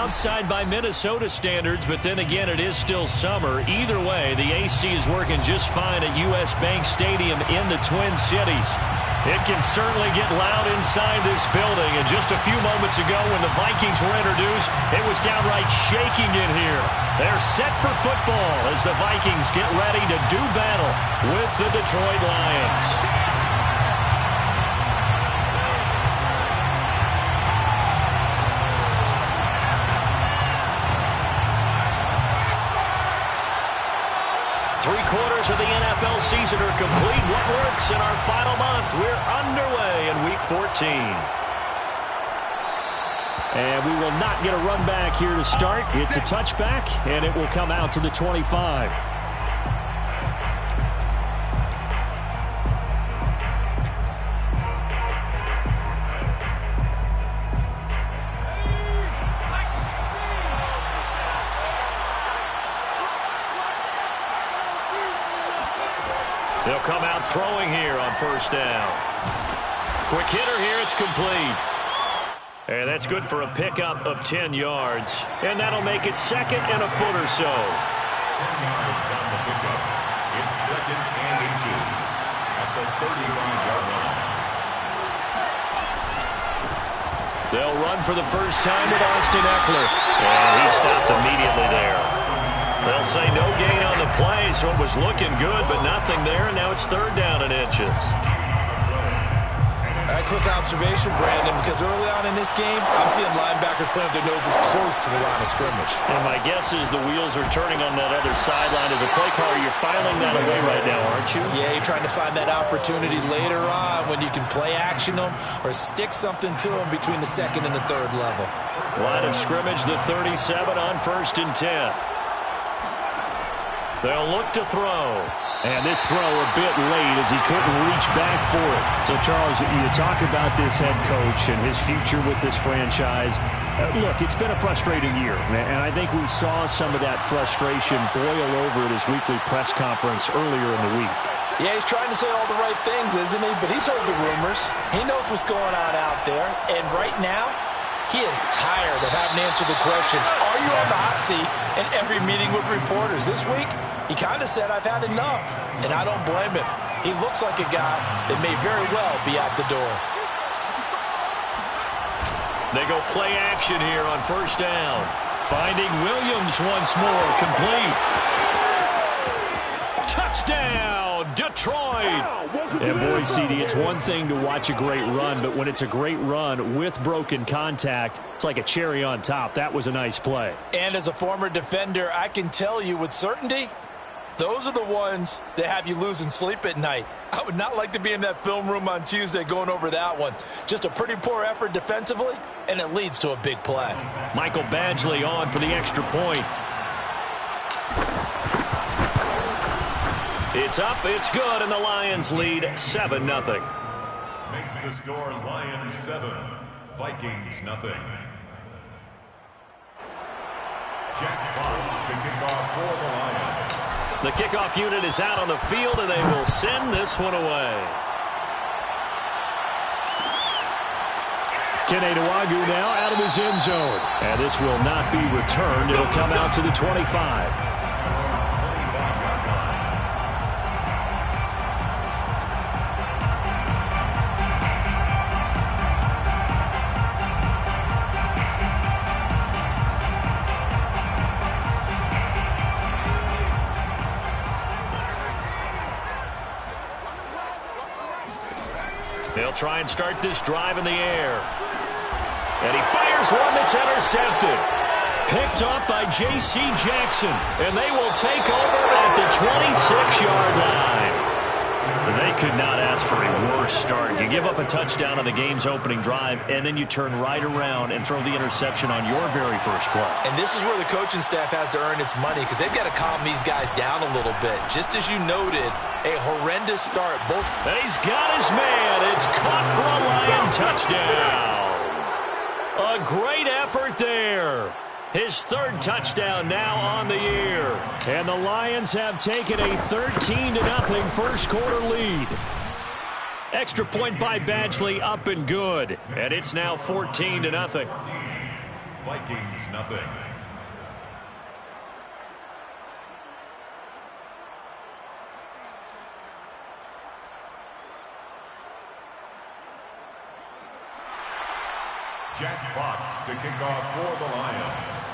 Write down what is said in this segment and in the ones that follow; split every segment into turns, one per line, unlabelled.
outside by Minnesota standards, but then again, it is still summer. Either way, the AC is working just fine at U.S. Bank Stadium in the Twin Cities. It can certainly get loud inside this building. And just a few moments ago when the Vikings were introduced, it was downright shaking in here. They're set for football as the Vikings get ready to do battle with the Detroit Lions. 3/4 of the NFL season are complete. What works in our final month? We're underway in Week 14. And we will not get a run back here to start. It's a touchback, and it will come out to the 25. They'll come out throwing here on first down. Quick hitter here. It's complete. And that's good for a pickup of 10 yards. And that'll make it second and a foot or so. 10
yards on the pickup. It's second and inches at the 35-yard line.
They'll run for the first time with Austin Eckler. And he stopped immediately there. They'll say no gain on the play, so it was looking good, but nothing there. And now it's third down and inches.
A quick observation, Brandon, because early on in this game, I'm seeing linebackers playing with their noses close to the line of scrimmage.
And my guess is the wheels are turning on that other sideline. As a play caller, you're filing that away right now, aren't you?
Yeah, you're trying to find that opportunity later on when you can play action them or stick something to them between the second and the third level.
Line of scrimmage, the 37 on first and 10. They'll look to throw. And this throw a bit late as he couldn't reach back for it.
So, Charles, you talk about this head coach and his future with this franchise. Look, it's been a frustrating year, and I think we saw some of that frustration boil over at his weekly press conference earlier in the week.
Yeah, he's trying to say all the right things, isn't he? But he's heard the rumors. He knows what's going on out there. And right now, he is tired of having to answer the question, are you on the hot seat in every meeting with reporters? This week, he kind of said, I've had enough, and I don't blame him. He looks like a guy that may very well be out the door.
They go play action here on first down. Finding Williams once more, complete. Touchdown, Detroit!
And boy, CD, it's one thing to watch a great run, but when it's a great run with broken contact, it's like a cherry on top. That was a nice play.
And as a former defender, I can tell you with certainty, those are the ones that have you losing sleep at night. I would not like to be in that film room on Tuesday going over that one. Just a pretty poor effort defensively, and it leads to a big play.
Michael Badgley on for the extra point. It's up, it's good, and the Lions lead 7-0.
Makes the score Lions 7, Vikings 0. Jack Fox to kick off for the Lions.
The kickoff unit is out on the field, and they will send this one away.
Keneduagu now out of his end zone. And this will not be returned. It'll come out to the 25.
They'll try and start this drive in the air. And he fires one that's intercepted. Picked up by J.C. Jackson. And they will take over at the 26-yard line. They could not ask for a worse start. You give up a touchdown on the game's opening drive, and then you turn right around and throw the interception on your very first play.
And this is where the coaching staff has to earn its money because they've got to calm these guys down a little bit. Just as you noted, a horrendous start.
And he's got his man. It's caught for a Lion touchdown. A great effort there. His third touchdown now on the year.
And the Lions have taken a 13-0 first quarter lead.
Extra point by Badgley, up and good. And it's now 14-0.
Vikings, nothing. Jack Fox to kick off for the Lions.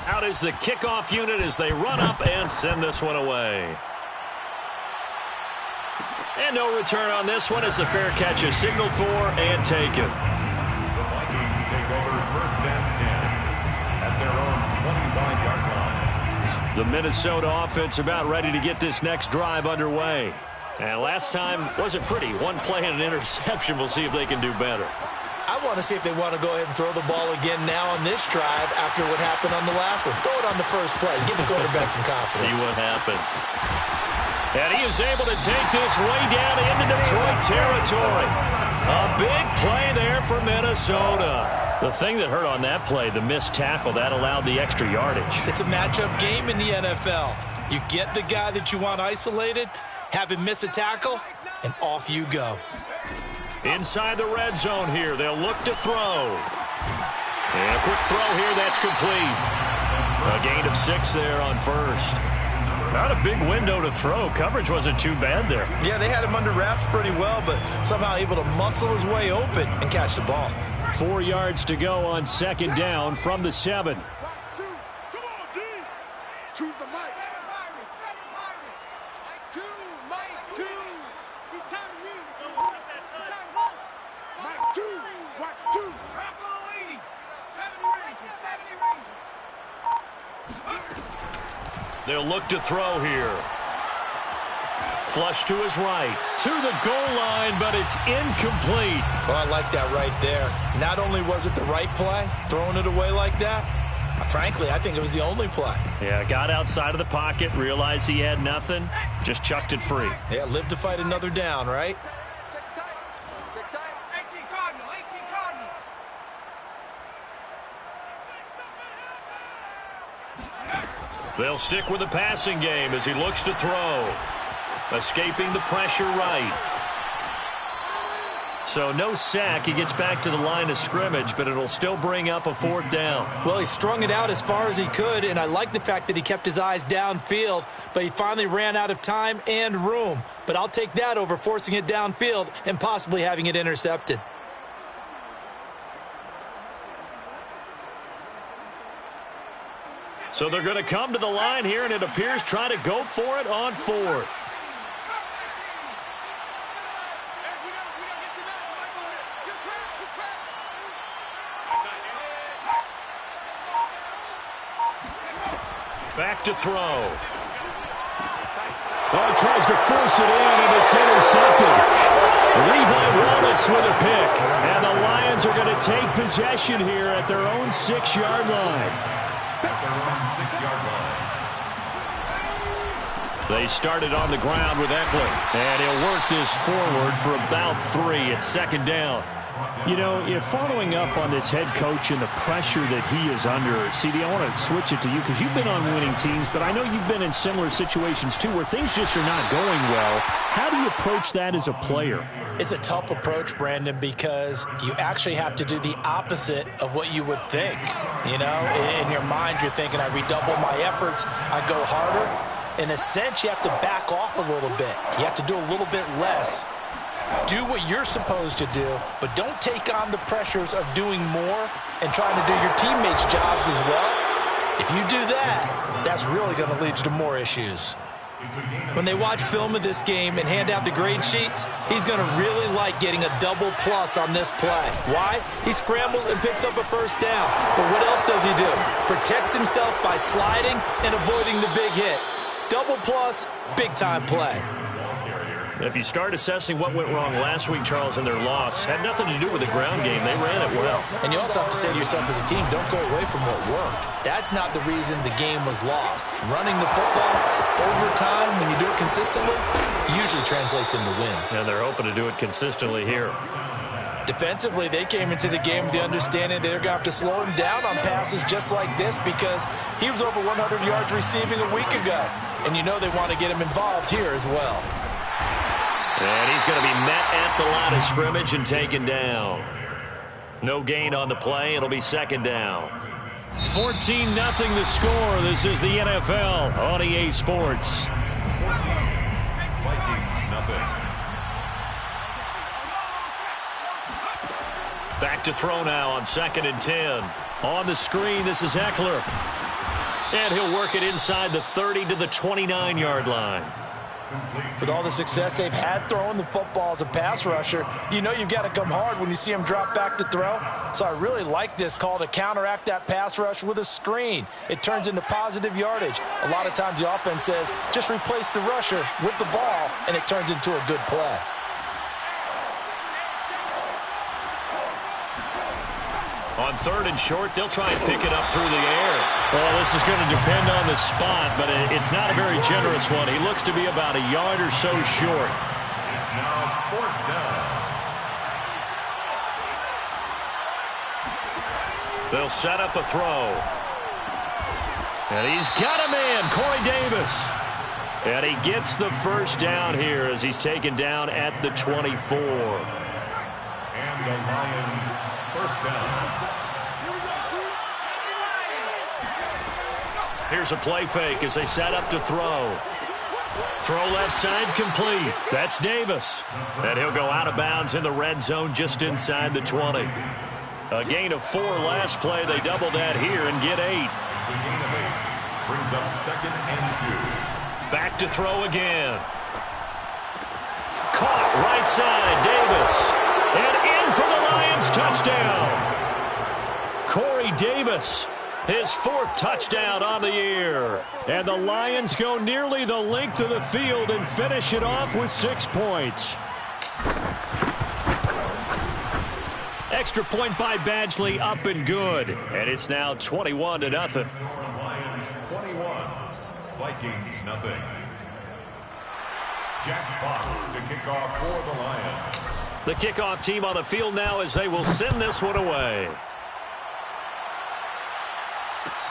Out is the kickoff unit as they run up and send this one away. And no return on this one as the fair catch is signaled for and taken.
The Vikings take over 1st and 10 at their own 25-yard line.
The Minnesota offense about ready to get this next drive underway. And last time wasn't pretty. One play and an interception. We'll see if they can do better.
I want to see if they want to go ahead and throw the ball again now on this drive after what happened on the last one. Throw it on the first play. Give the quarterback some confidence.
See what happens. And he is able to take this way down into Detroit territory. A big play there for Minnesota. The thing that hurt on that play, the missed tackle, that allowed the extra yardage.
It's a matchup game in the NFL. You get the guy that you want isolated, have him miss a tackle, and off you go.
Inside the red zone here, they'll look to throw. And a quick throw here, that's complete. A gain of 6 there on first. Not a big window to throw. Coverage wasn't too bad there.
Yeah, they had him under wraps pretty well, but somehow able to muscle his way open and catch the ball.
4 yards to go on 2nd down from the 7.
They'll look to throw here. Flush to his right. To the goal line, but it's incomplete.
Oh, I like that right there. Not only was it the right play, throwing it away like that, frankly, I think it was the only play.
Yeah, got outside of the pocket, realized he had nothing, just chucked it free.
Yeah, live to fight another down, right?
They'll stick with the passing game as he looks to throw. Escaping the pressure right. So no sack. He gets back to the line of scrimmage, but it'll still bring up a 4th down.
Well, he strung it out as far as he could, and I like the fact that he kept his eyes downfield, but he finally ran out of time and room. But I'll take that over forcing it downfield and possibly having it intercepted.
So they're going to come to the line here, and it appears try to go for it on 4th. Back to throw.
Well, he tries to force it in, and it's intercepted. Levi Wallace with a pick. And the Lions are going to take possession here at their own 6-yard line.
At their own 6-yard line.
They started on the ground with Eckler. And he'll work this forward for about 3 at 2nd down.
You know, following up on this head coach and the pressure that he is under, CD, I want to switch it to you because you've been on winning teams, but I know you've been in similar situations too where things just are not going well. How do you approach that as a player?
It's a tough approach, Brandon, because you actually have to do the opposite of what you would think. You know, in your mind, you're thinking, I redouble my efforts, I go harder. In a sense, you have to back off a little bit. You have to do a little bit less. Do what you're supposed to do, but don't take on the pressures of doing more and trying to do your teammates' jobs as well. If you do that, that's really going to lead you to more issues. When they watch film of this game and hand out the grade sheets, he's going to really like getting a double plus on this play. Why? He scrambles and picks up a 1st down. But what else does he do? Protects himself by sliding and avoiding the big hit. Double plus, big-time play.
If you start assessing what went wrong last week, Charles, in their loss, had nothing to do with the ground game. They ran it well.
And you also have to say to yourself as a team, don't go away from what worked. That's not the reason the game was lost. Running the football over time, when you do it consistently, usually translates into wins.
And they're hoping to do it consistently here.
Defensively, they came into the game with the understanding they're going to have to slow him down on passes just like this because he was over 100 yards receiving a week ago. And you know they want to get him involved here as well.
And he's going to be met at the line of scrimmage and taken down. No gain on the play. It'll be second down. 14-0 the score. This is the NFL on EA Sports.
Vikings, nothing.
Back to throw now on 2nd and 10. On the screen, this is Eckler. And he'll work it inside the 30 to the 29-yard line.
With all the success they've had throwing the football as a pass rusher, you know you've got to come hard when you see him drop back to throw. So I really like this call to counteract that pass rush with a screen. It turns into positive yardage. A lot of times the offense says, just replace the rusher with the ball, and it turns into a good play.
On 3rd and short, they'll try and pick it up through the air. Well, this is going to depend on the spot, but it's not a very generous one. He looks to be about a yard or so short.
It's now 4th down.
They'll set up a throw. And he's got a man, Corey Davis. And he gets the first down here as he's taken down at the 24.
And the Lions, first down.
Here's a play fake as they set up to throw. Throw left side complete. That's Davis. And he'll go out of bounds in the red zone just inside the 20. A gain of 4 last play. They double that here and get 8.
It's a gain of 8. Brings up 2nd and 2.
Back to throw again. Caught right side, Davis. And in for the Lions touchdown. Corey Davis. His 4th touchdown on the year. And the Lions go nearly the length of the field and finish it off with 6 points. Extra point by Badgley, up and good. And it's now 21-0.
Lions 21. Vikings nothing. Jack Fox to kick off for the Lions.
The kickoff team on the field now as they will send this one away.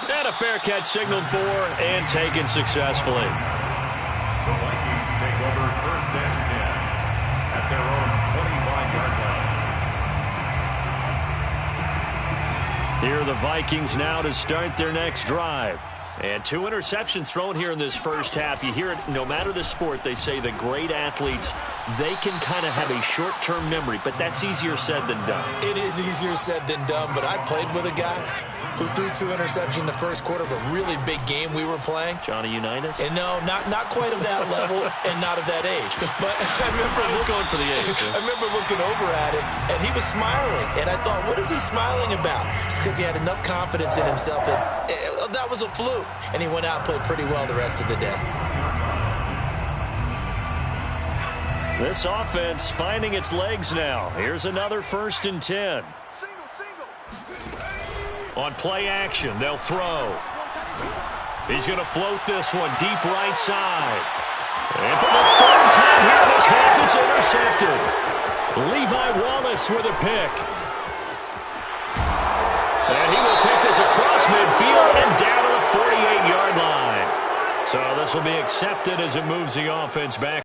And a fair catch signaled for and taken successfully.
The Vikings take over 1st and 10 at their own 25-yard line.
Here are the Vikings now to start their next drive. And 2 interceptions thrown here in this first half. You hear it, no matter the sport, they say the great athletes, they can kind of have a short-term memory, but that's easier said than done.
It is easier said than done, but I played with a guy who threw 2 interceptions in the first quarter of a really big game we were playing.
Johnny Unitas?
And no, not quite of that level and not of that age. But I
was going for the age.
I remember looking over at him, and he was smiling. And I thought, what is he smiling about? It's because he had enough confidence in himself that that was a fluke. And he went out and played pretty well the rest of the day.
This offense finding its legs now. Here's another 1st and 10. On play action, they'll throw. He's going to float this one deep right side. And for the 3rd time here in this half, it's intercepted. Levi Wallace with a pick. And he will take this across midfield and down to the 48-yard line. So this will be accepted as it moves the offense back.